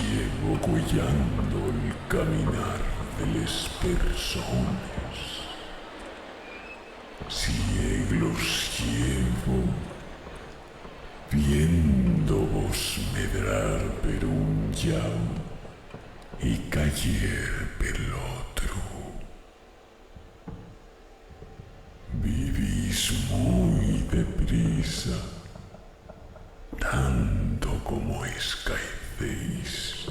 llevo cuellando el caminar de les persones. Siglos llevo viendo vos medrar per un llau y cayer pel otro. Vivís muy deprisa, tanto como escaecéis.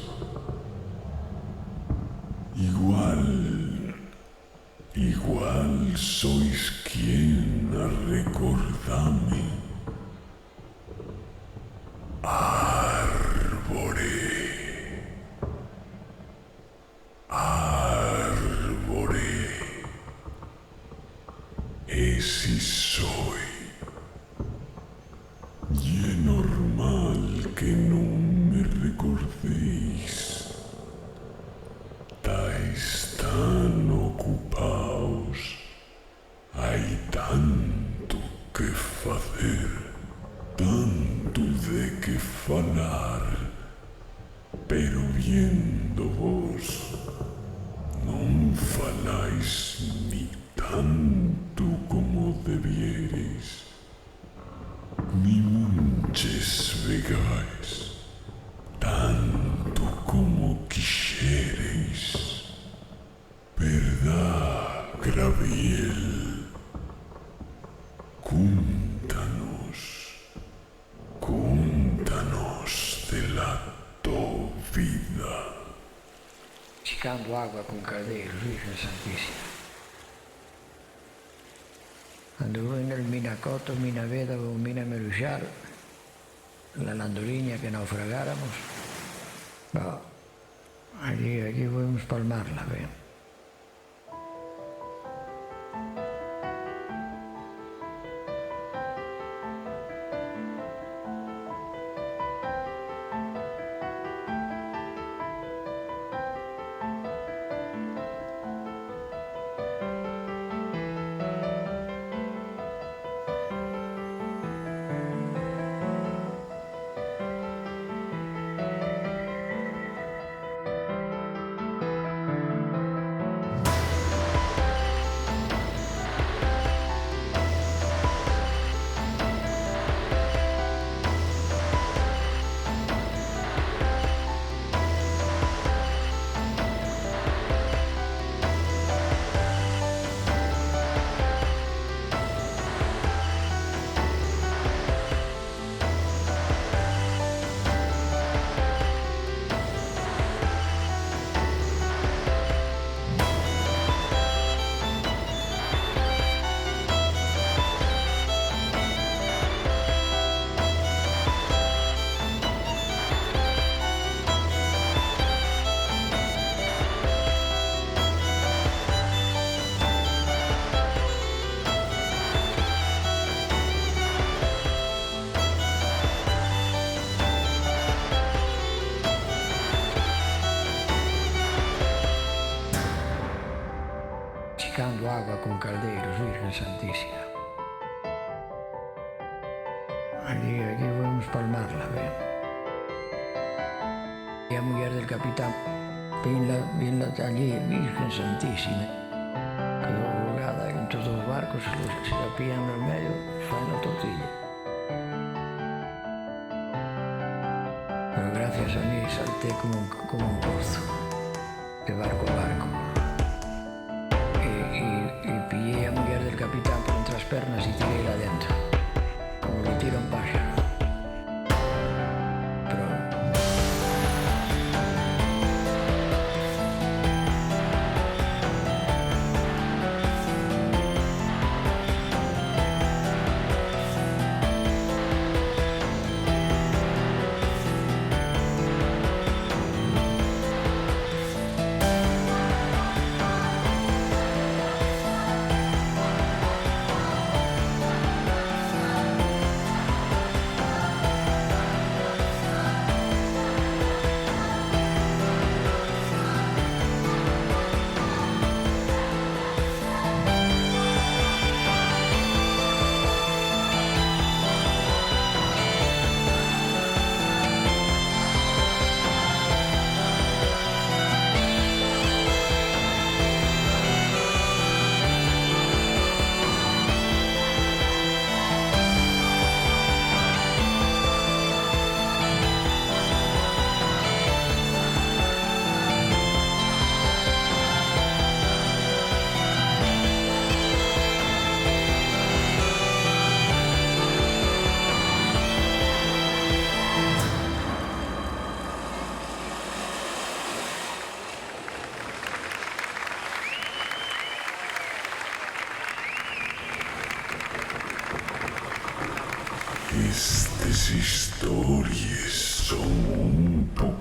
Igual sois quien a recordarme. Árbore, ese soy. Y es normal que no me recordéis. Estáis tan ocupados, hay tanto que facer, tanto de que falar, pero viendo vos, non faláis ni tanto como debierais, ni munches vegáis, tanto como quixereis. Verdad, Graviel, cúntanos de la tu vida. Chicando agua con calderos, Virgen Santísima. Anduve en el Minacoto, Minaveda o Mina Meruchal, la landoliña que naufragáramos. No, aquí podemos palmarla, ¿ven? Chicando agua con calderos, Virgen Santísima. Aquí podemos palmarla, ¿ven? Y a mujer del capitán, vinla allí, Virgen Santísima. Quedó colgada en todos los barcos, se la pillan en el medio, fan la tortilla. Pero gracias a mí salté como un pozo, de barco a barco. Y pillé a mujer del capitán por entre las pernas y tiré la dentro, como lo tira un pájaro.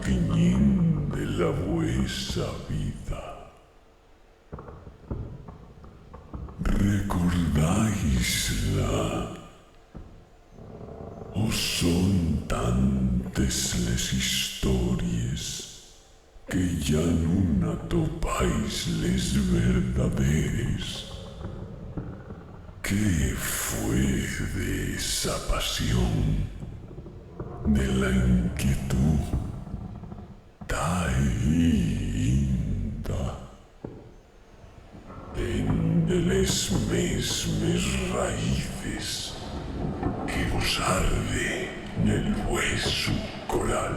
poquillín de la vuesa vida. ¿Recordáisla? O son tantes les historias que ya no topáis les verdaderes. ¿Qué fue de esa pasión, de la inquietud tainda en les mesmes raíces que vos arde nel hueso coral?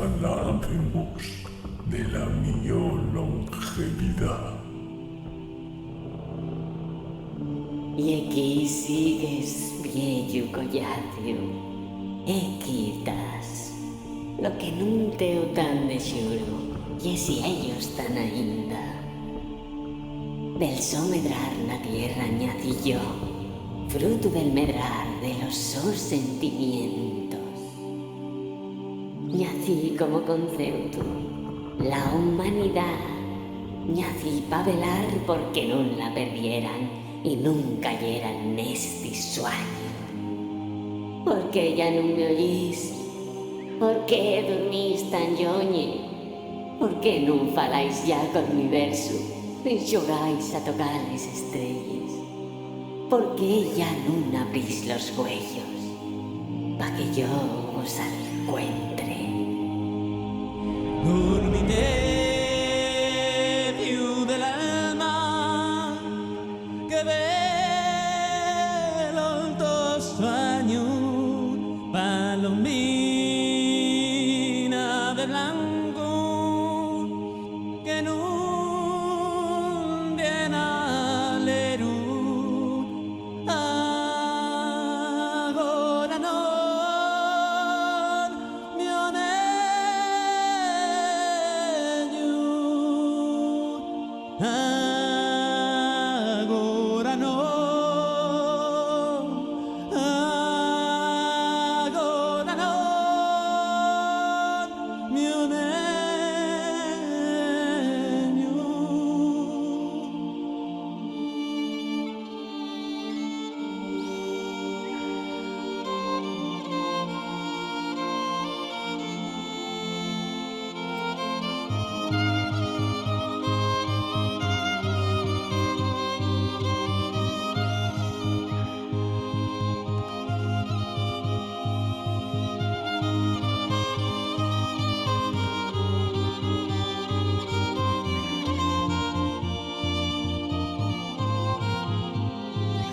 fanáticos de la mejor longevidad. Y aquí sigues, viejo collacio, e quitas lo que nun teo tan de xuro, e si ellos tan ainda. Del so medrar na tierra ñací yo, fruto del medrar de los sos sentimientos. Ñací como concepto, la humanidad, ñací pa velar porque non la perdieran y nunca cayeran neste sueño. Porque ya non me oís, porque dormís tan lloñe, porque non faláis ya co universo, nin xogáis a tocar as estrellas, porque ya non abrís los cuellos, pa que yo os encuentre. Dormitorio del alma que ve los dos sueños, palomina de blanco que no viene a leer. Ahora no. Agora no, agora no, mio negno.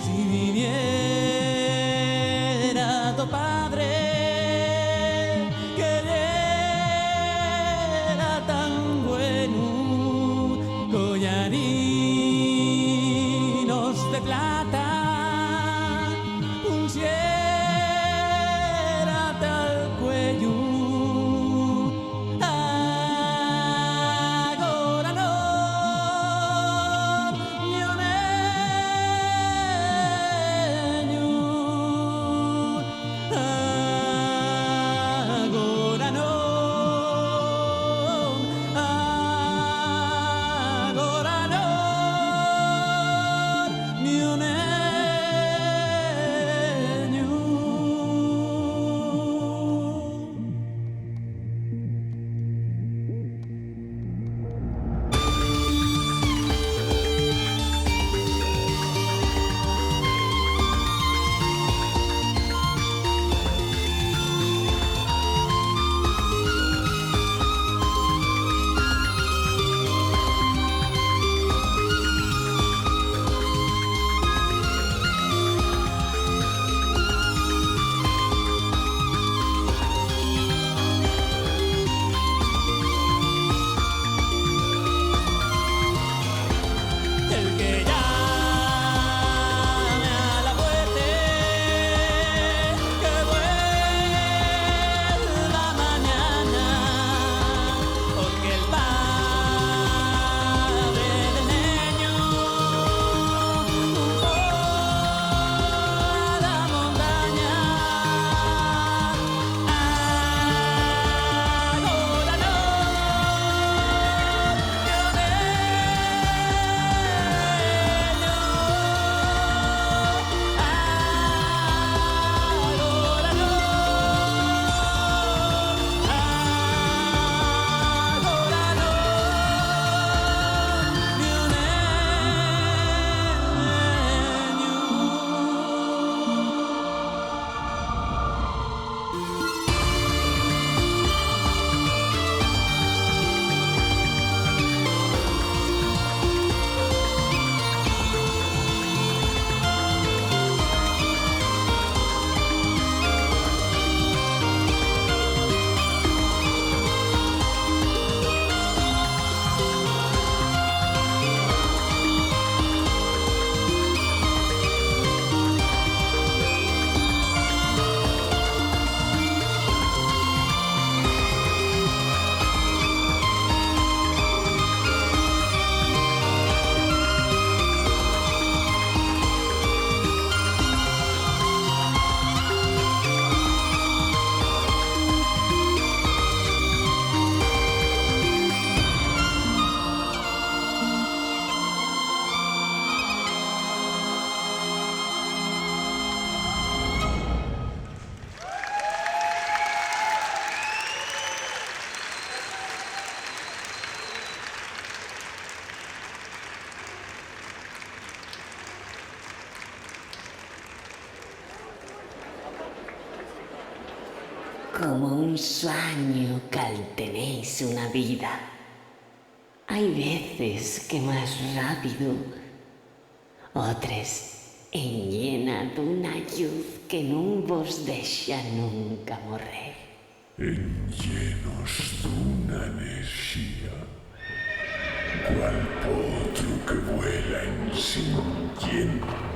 Si viniera tu padre, que era tan bueno, collarinos de plata, pusiera tal cuello. Agora no, mio negno. como un sueño que tenéis una vida. Hay veces que más rápido, otras en llena d'una luz que non vos deixa nunca morrer. Llenos de una energía, cual potro que vuela insintiente.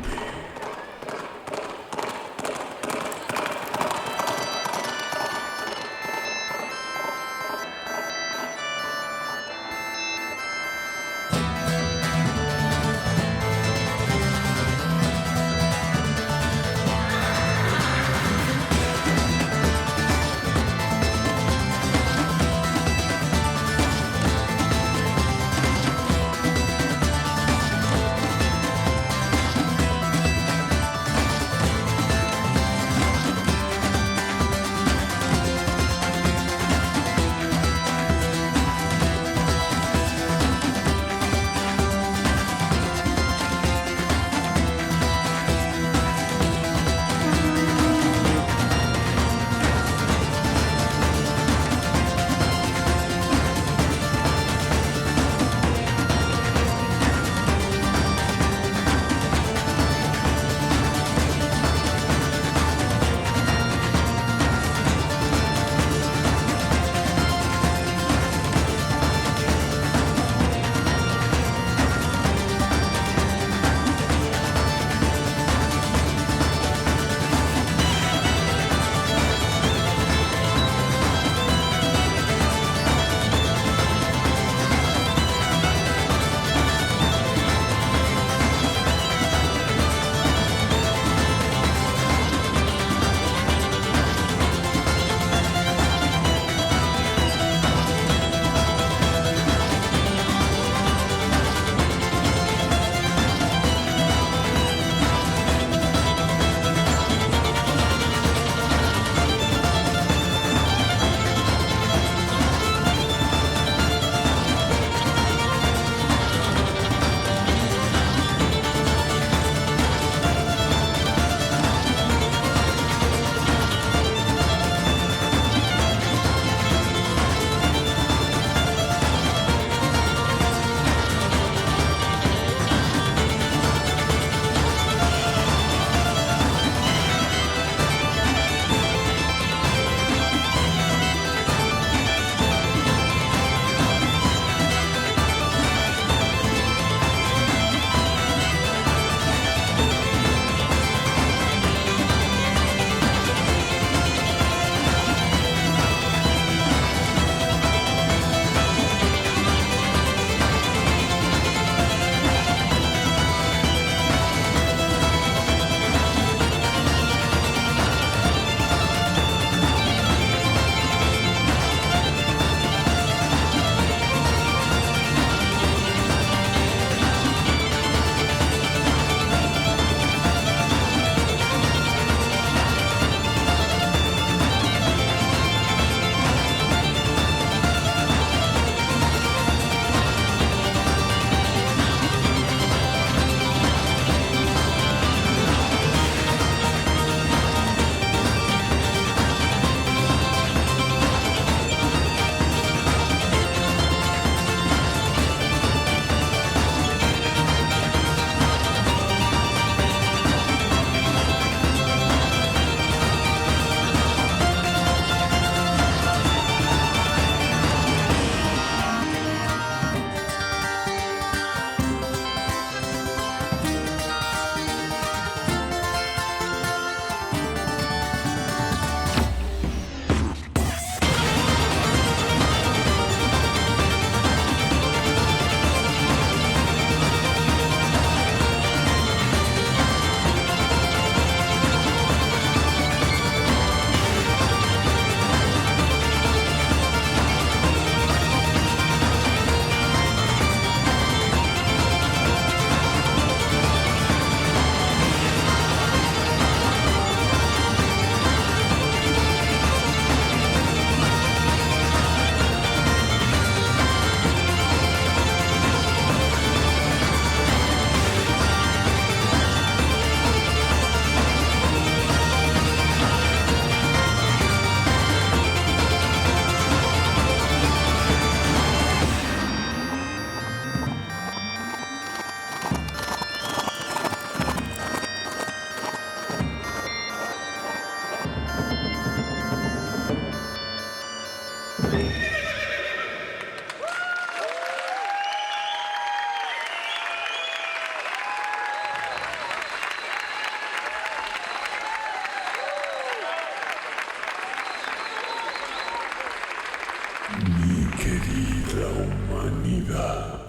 Mi querida humanidad,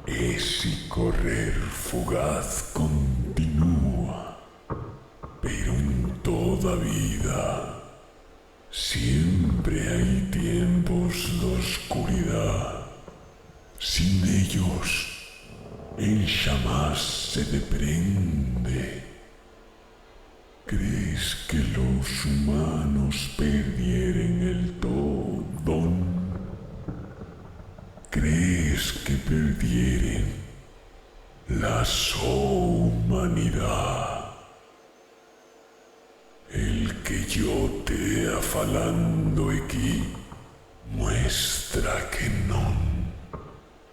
ese correr fugaz continúa, pero en toda vida siempre hay tiempos de oscuridad. Sin ellos, el jamás se deprende. ¿Crees que los humanos perdieren el todo? ¿Crees que perdieren la humanidad? El que yo te afalando aquí muestra que non.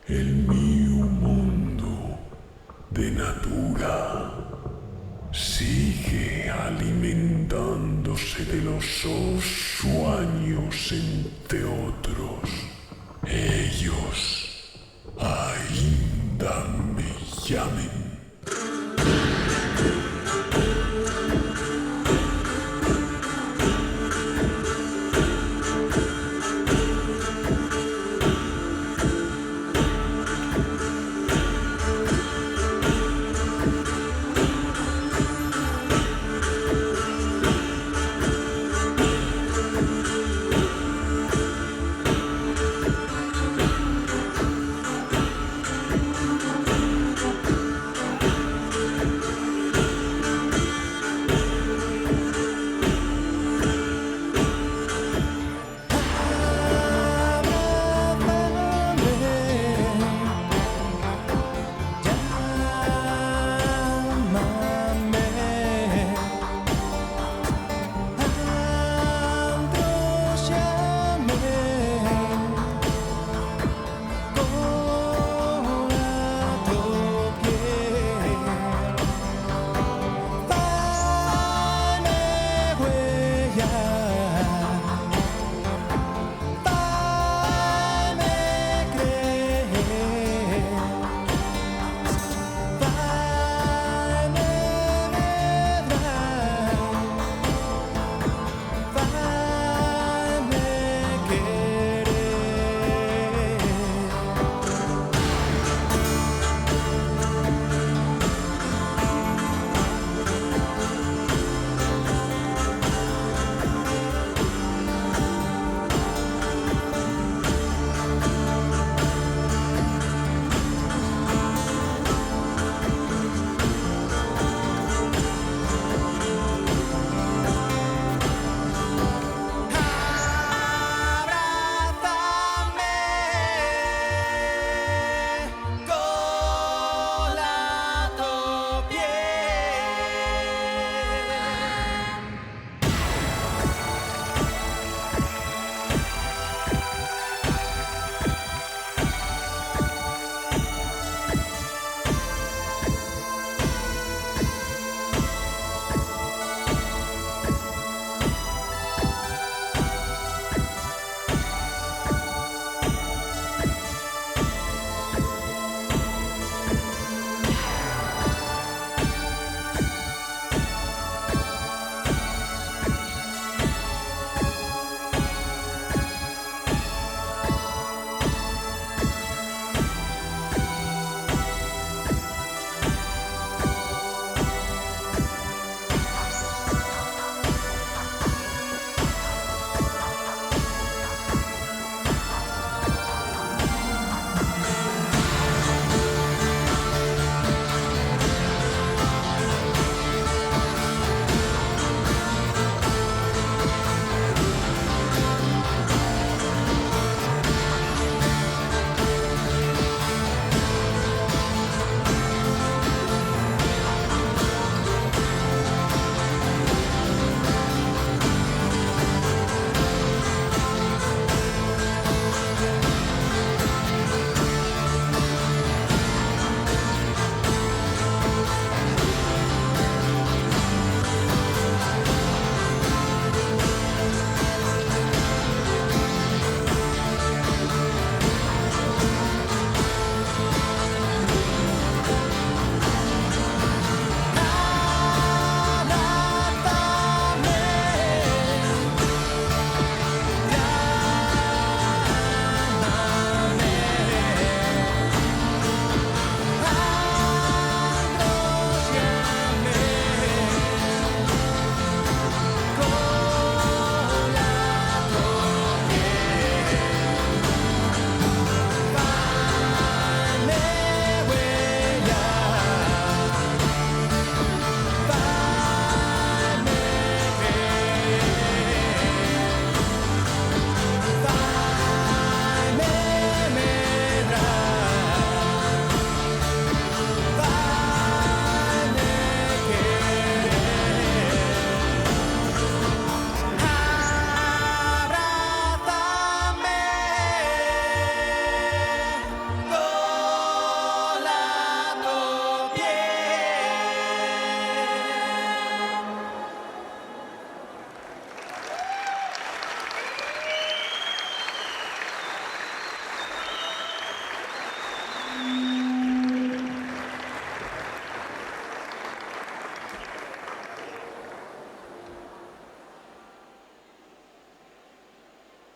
El mío mundo de natura sigue alimentándose de los sueños, entre otros. Ellos ainda me llamen.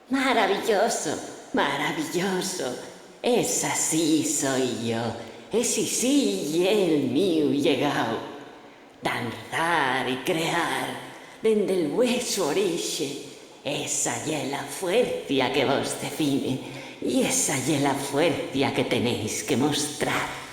Maravilloso, maravilloso. Esa sí soy yo. Ese sí el mío llegado. Danzar y crear dende el vueso orixe. Esa é la fuercia que vos define. Y esa é la fuercia que tenéis que mostrar.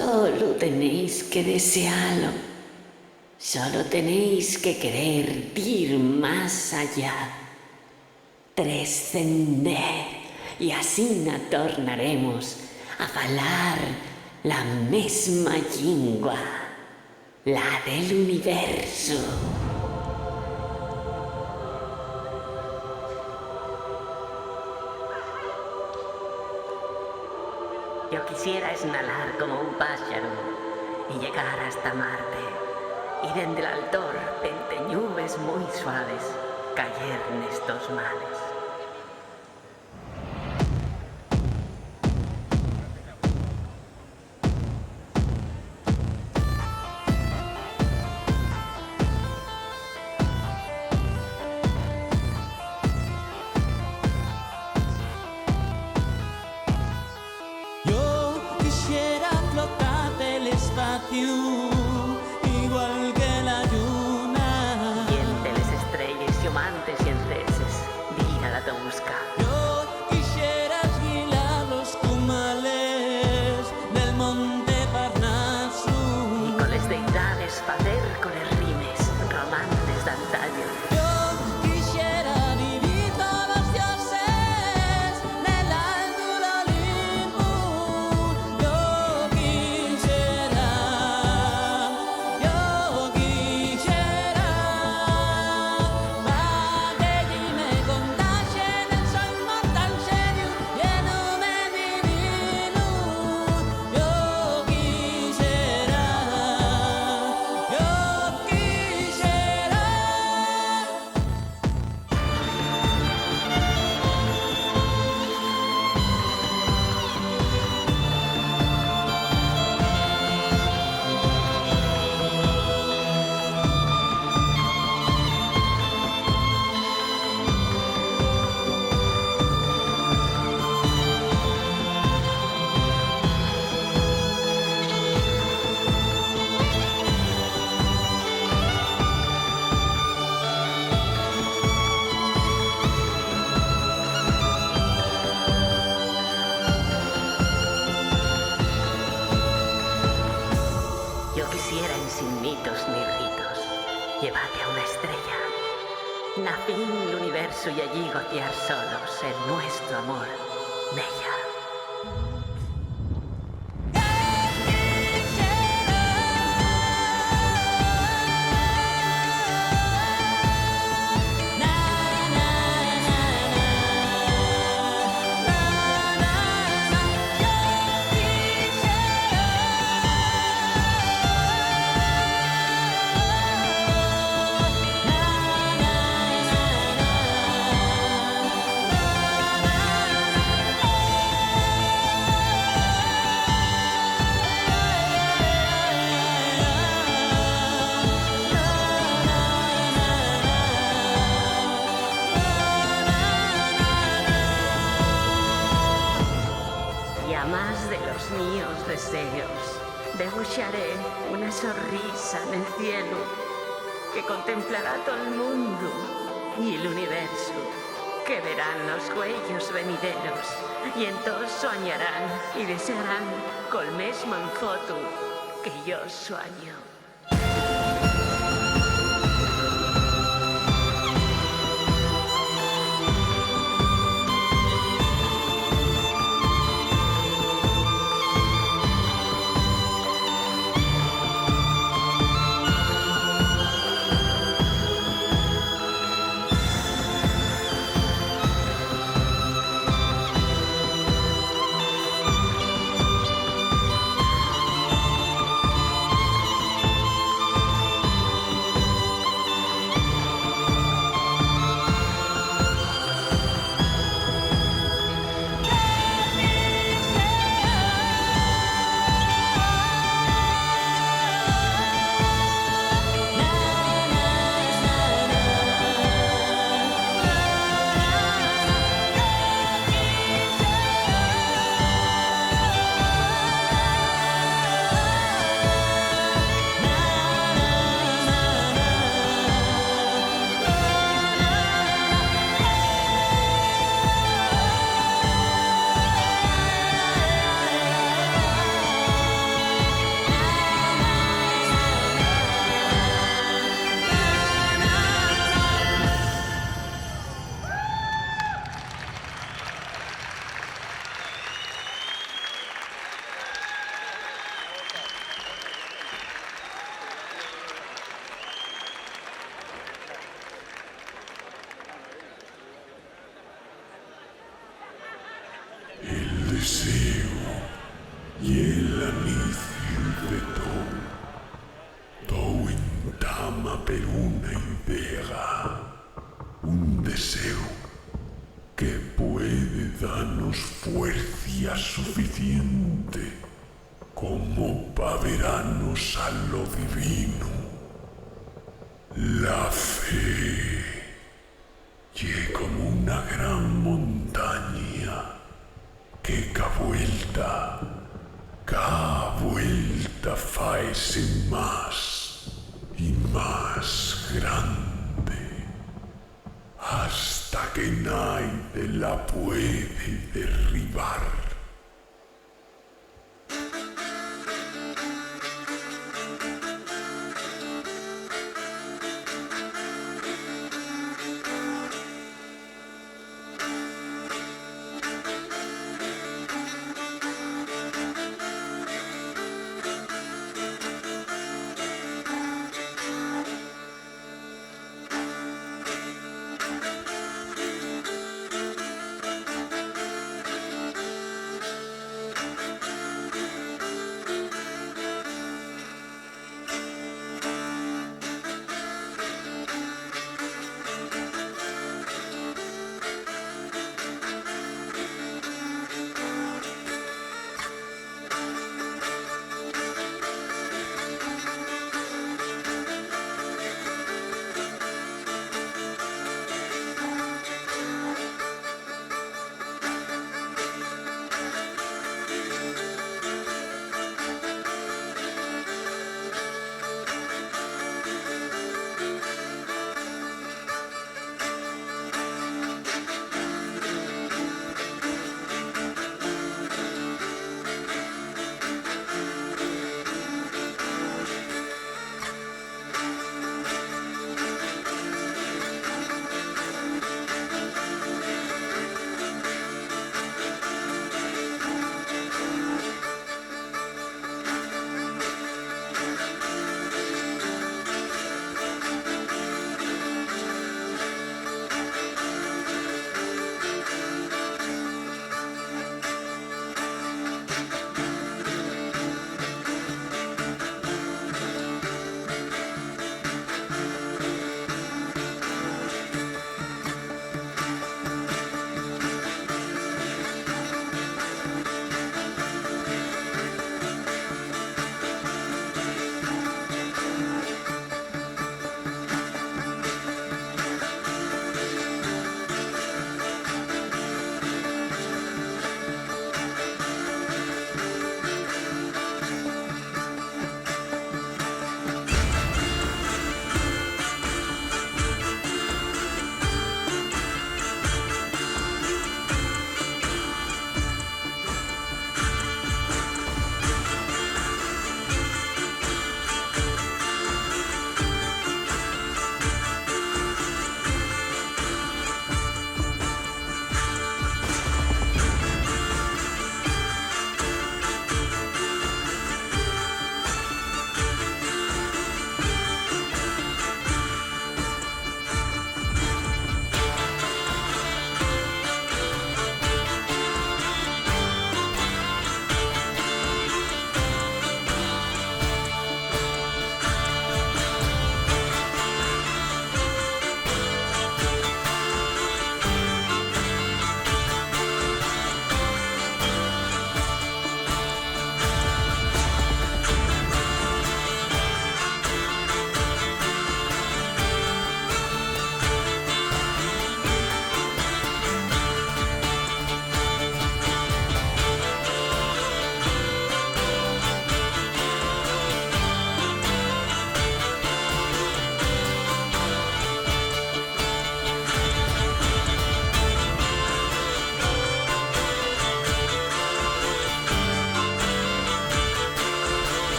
Solo tenéis que desearlo. Solo tenéis que querer ir más allá. Trascender. Y así tornaremos a falar la mesma língua, la del universo. Yo quisiera esnalar como un pájaro y llegar hasta Marte, y desde el altor, entre nubes muy suaves, caer en estos mares. Yo quisiera flotar del espacio, igual que la luna. Y entre las estrellas llamantes y enceses, dir a la tosca. Yo quisiera esquilar los cumales del monte Parnaso. Y con las deidades facer con les rimes, romances d'antaño. Yo quisiera vivir todos los dioses del alto Olimpo. Yo quisiera para que allí me contagien el sol mortal serio lleno de divino. Yo quisiera. Yo quisiera en sin mitos ni ritos llevarte a una estrella. Nací en el universo y allí gotear solos en nuestro amor, Nella. Y a más de los míos deseos, dibujaré una sonrisa en el cielo que contemplará todo el mundo y el universo, que verán los huellos venideros y entonces soñarán y desearán col mesmo en foto que yo sueño. clama per una idea, un deseo que puede darnos fuerza suficiente como para vernos a lo divino. La fe es como una gran montaña que cada vuelta faese más y más grande, hasta que nadie la puede derribar.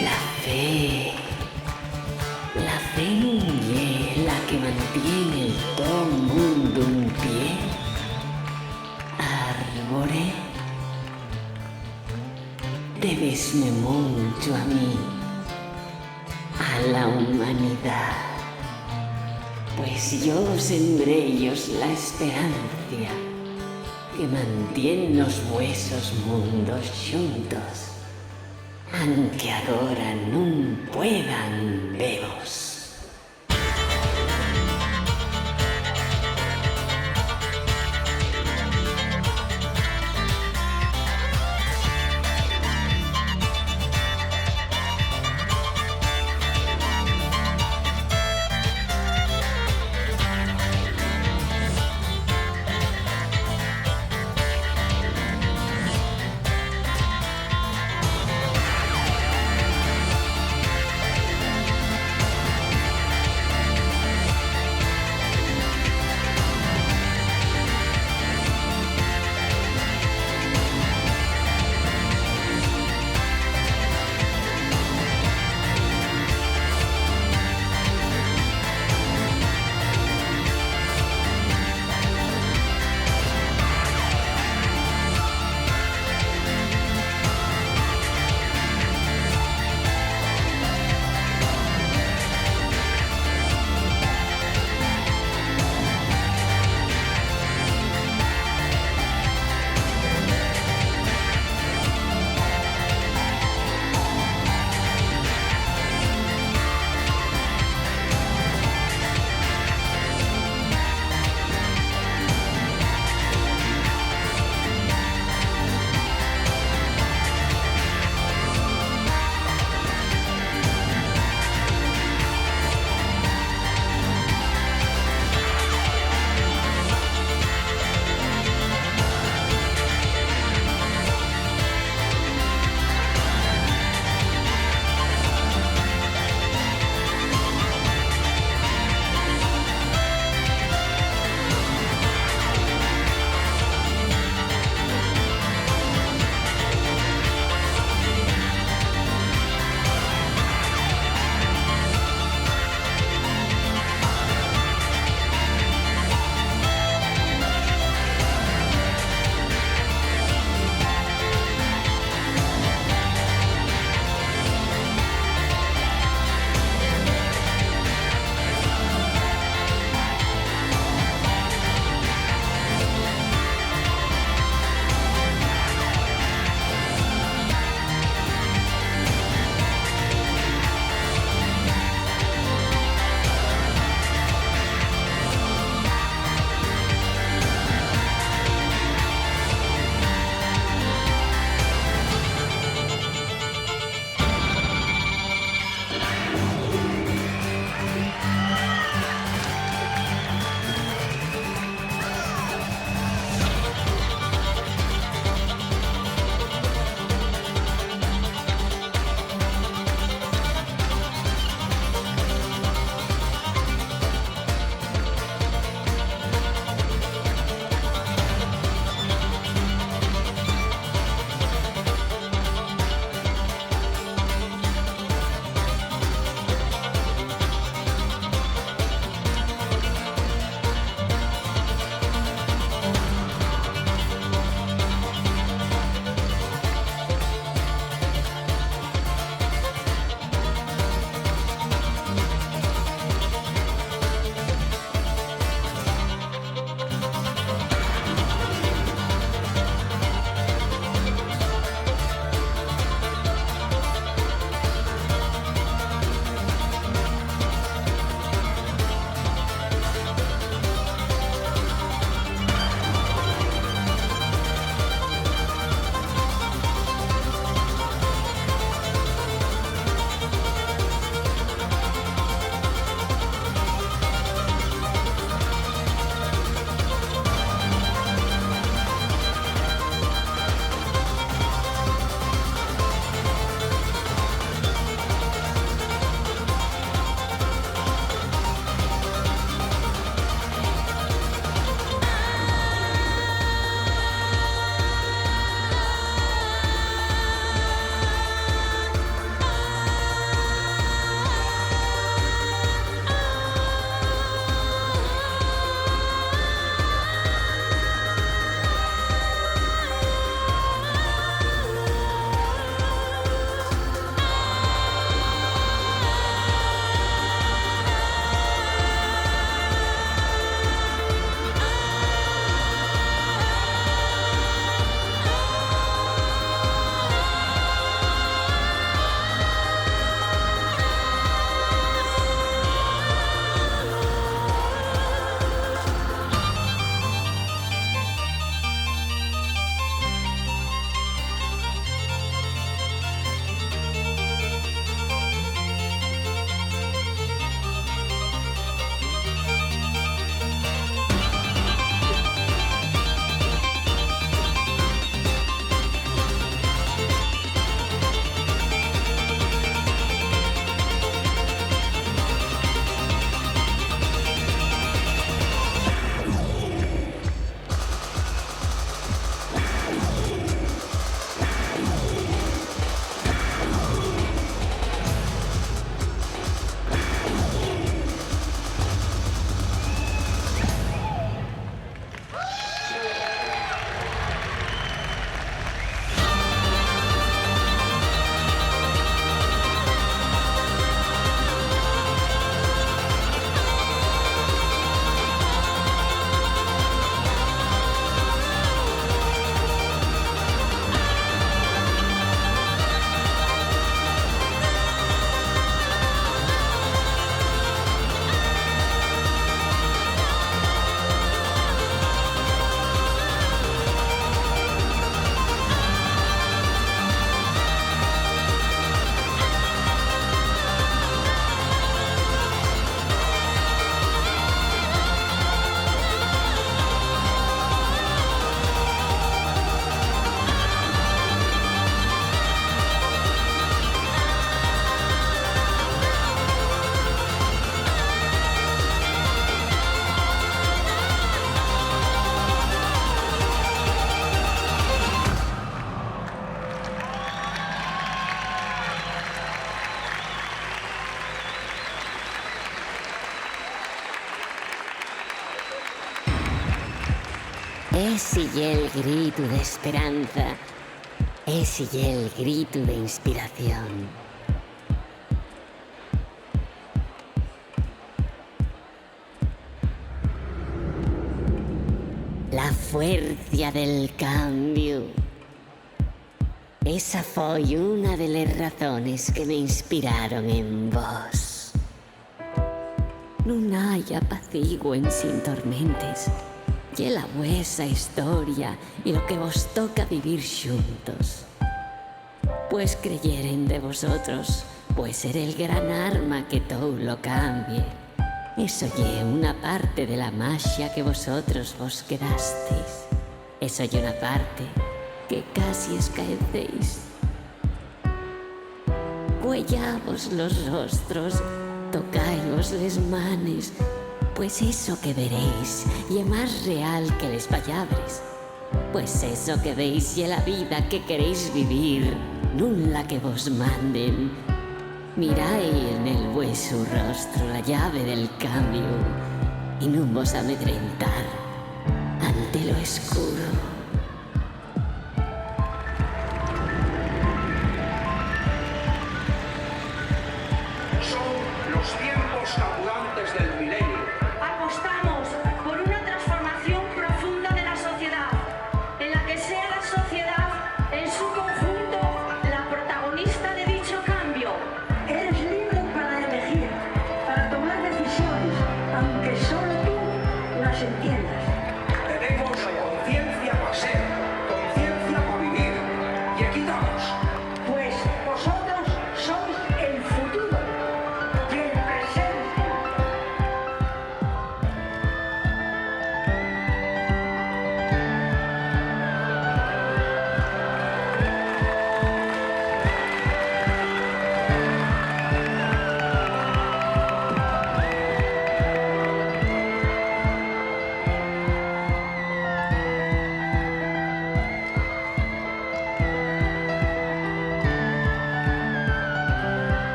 La fe. La fe es la que mantiene el todo mundo en pie. Árbore, debesme mucho a mí, a la humanidad, pues yo sembré ellos la esperanza que mantiene los huesos mundos juntos, aunque ahora no puedan vevos. Ese y el grito de esperanza, ese y el grito de inspiración. La fuerza del cambio. Esa foi una de las razones que me inspiraron en vos. Non hai apaciguen sin tormentes. Y la vuesa historia y lo que vos toca vivir juntos. Pues creyeren de vosotros, pues ser el gran arma que todo lo cambie. Eso ye una parte de la magia que vosotros vos quedasteis. Eso ye una parte que casi escaecéis. Cuellavos los rostros, tocaivos les manes, pues eso que veréis y es más real que les pallabres. Pues eso que veis y la vida que queréis vivir, nun la que vos manden. Mirai en el vueso rostro la llave del cambio y nun vos amedrentar ante lo escuro. Son los tiempos cambiantes del milenio. Apostamos por una transformación profunda de la sociedad, en la que sea la sociedad en su conjunto la protagonista de dicho cambio. Eres libre para elegir, para tomar decisiones, aunque solo tú las entiendas. Tenemos conciencia más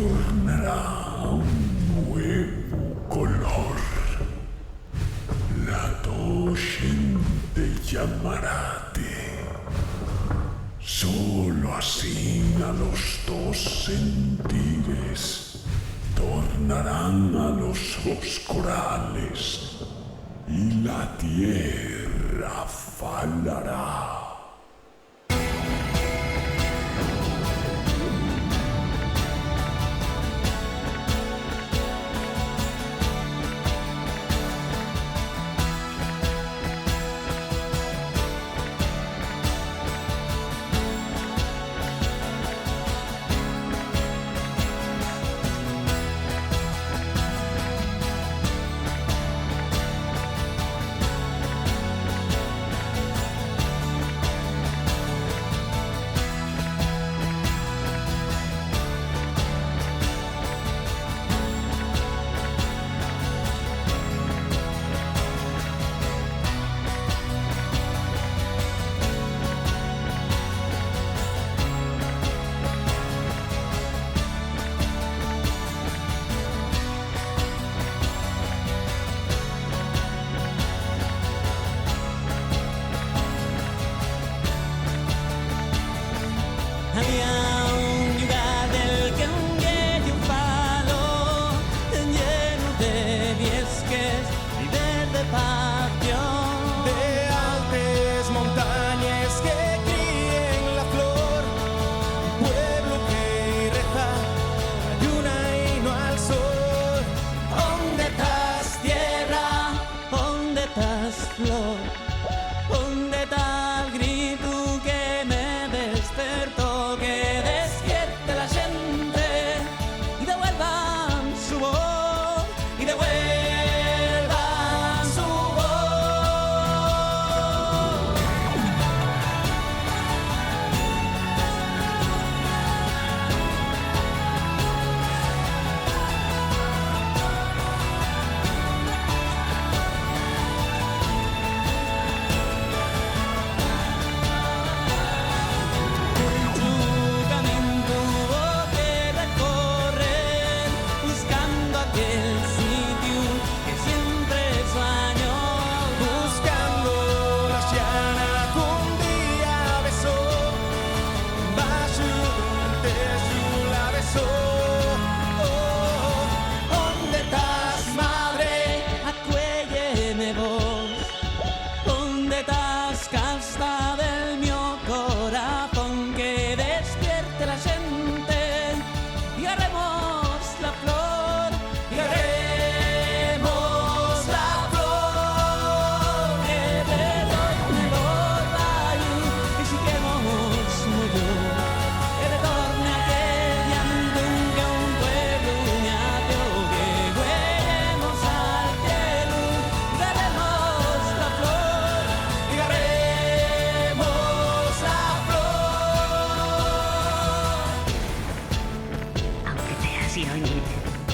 tornará a un nuevo color. La tua gente llamarate. Solo así a los dos sentires tornarán a los corales y la tierra falará.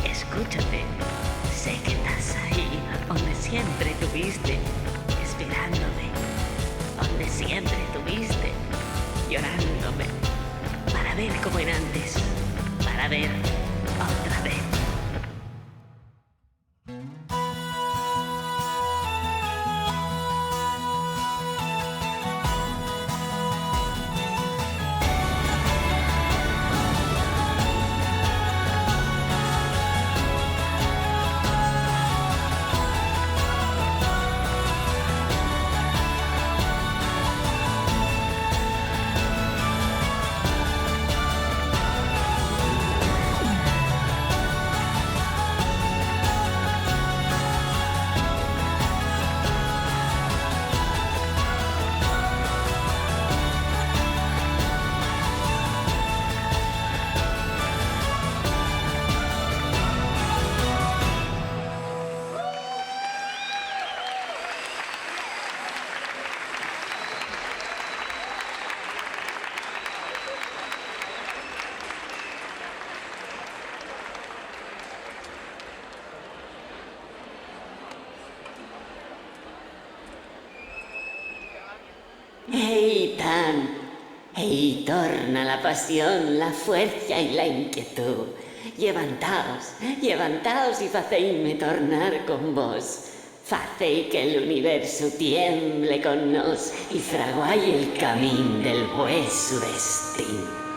Escúchate, sé que estás ahí, donde siempre estuviste, esperándome, donde siempre estuviste, llorándome, para ver como era antes, para ver otra vez. Ei, torna la pasión, la fuerza y la inquietud. Llevantaos, llevantaos y faceime tornar con vos. Facei que el universo tiemble con nos y fraguai el camín del vueso destino.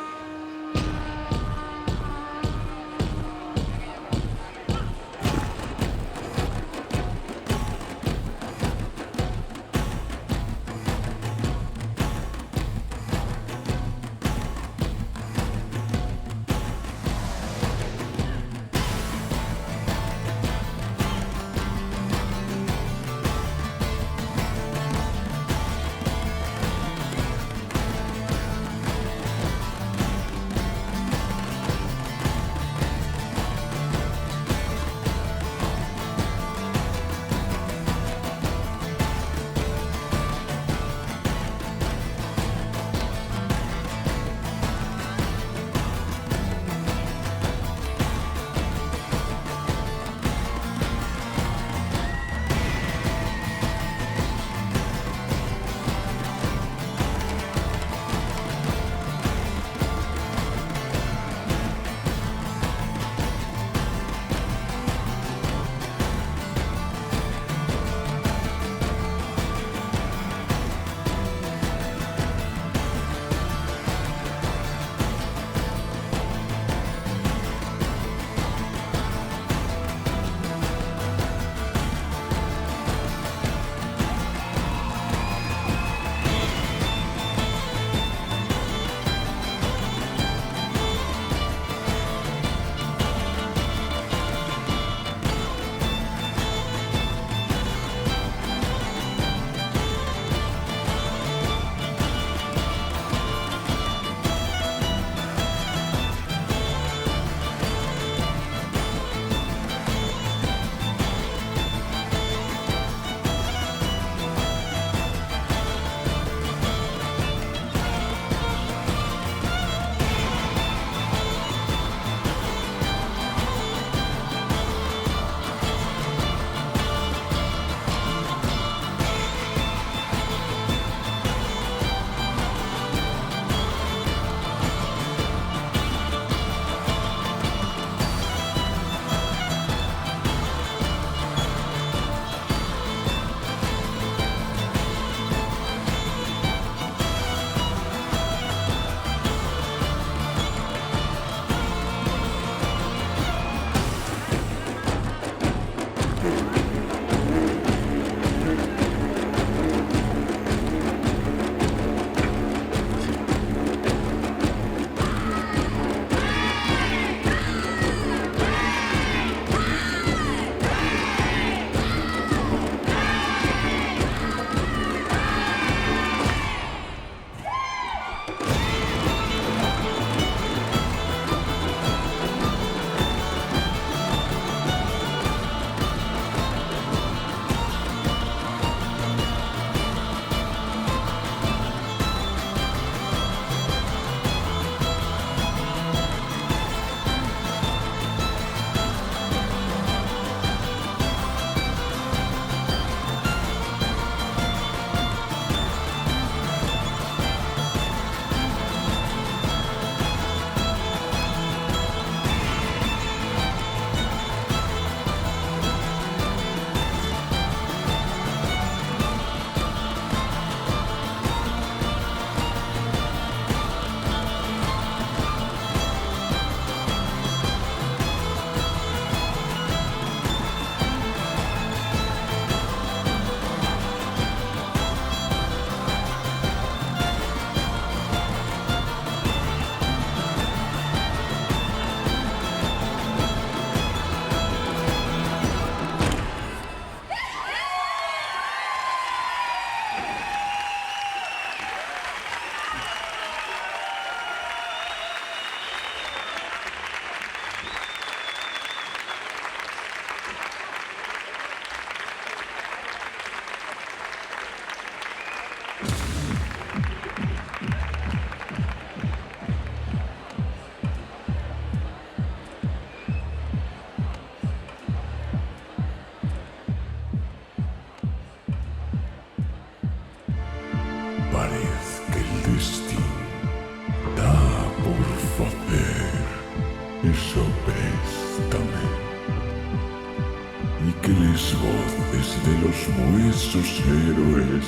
voces de los vuestros héroes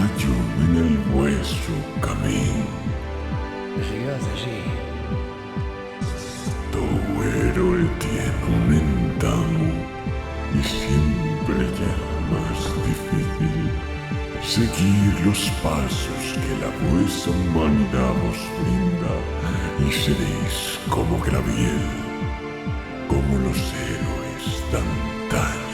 ayuden el vuestro camino. Si yo hace así, Todo héroe tiene un entamo y siempre ya más difícil seguir los pasos que la vuestra humanidad os brinda y seréis como Graviel, como los héroes de antaño.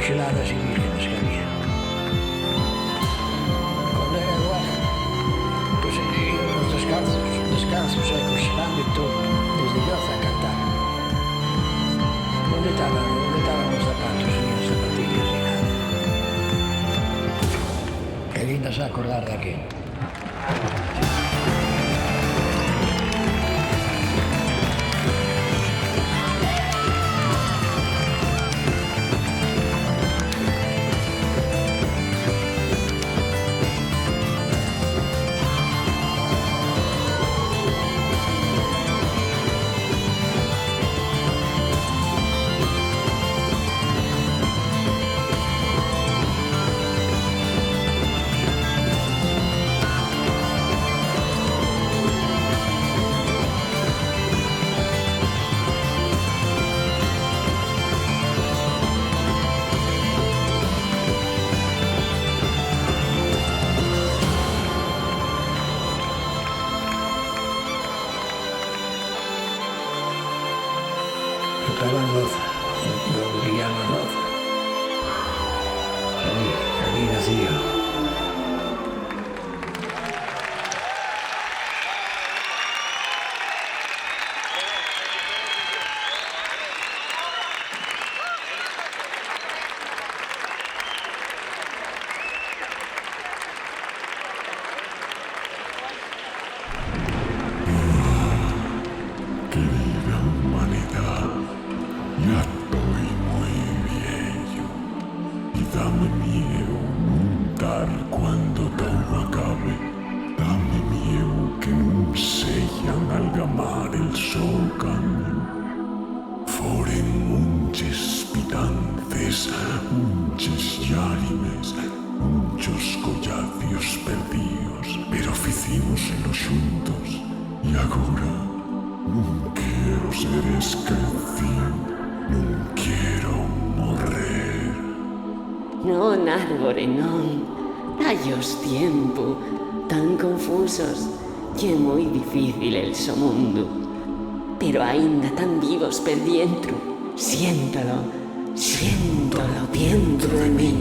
fusiladas y vírgenes que había. Cuando era igual, pues íbamos descalzos, cocinando y todo, desde Yoza a cantar. ¿Dónde estaban los zapatos? Ni las zapatillas ni nada. Qué lindas acordar de aquel. Tocaban Loza, los villanos Loza. Allí nací yo. Querida humanidad, ya estoy muy viejo y dame miedo montar cuando todo acabe. Dame miedo que no sellan algamar el sol cambio. Foren muchos pitantes, muchos llarimes, muchos collacios perdidos, pero ficímoslo juntos y ahora non quiero ser esquecido, non quiero morrer. Non, árbore, non. Dallos tiempo, tan confusos, que é moi difícil el so mundo. Pero aínda tan vivos per dientro, siéntolo dentro de min,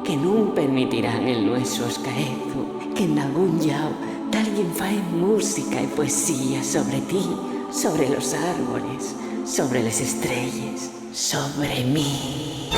que non permitirán el nuestro escaezo, que en algún llao alguien fae música e poesía sobre ti, sobre los árboles, sobre las estrellas, sobre mí.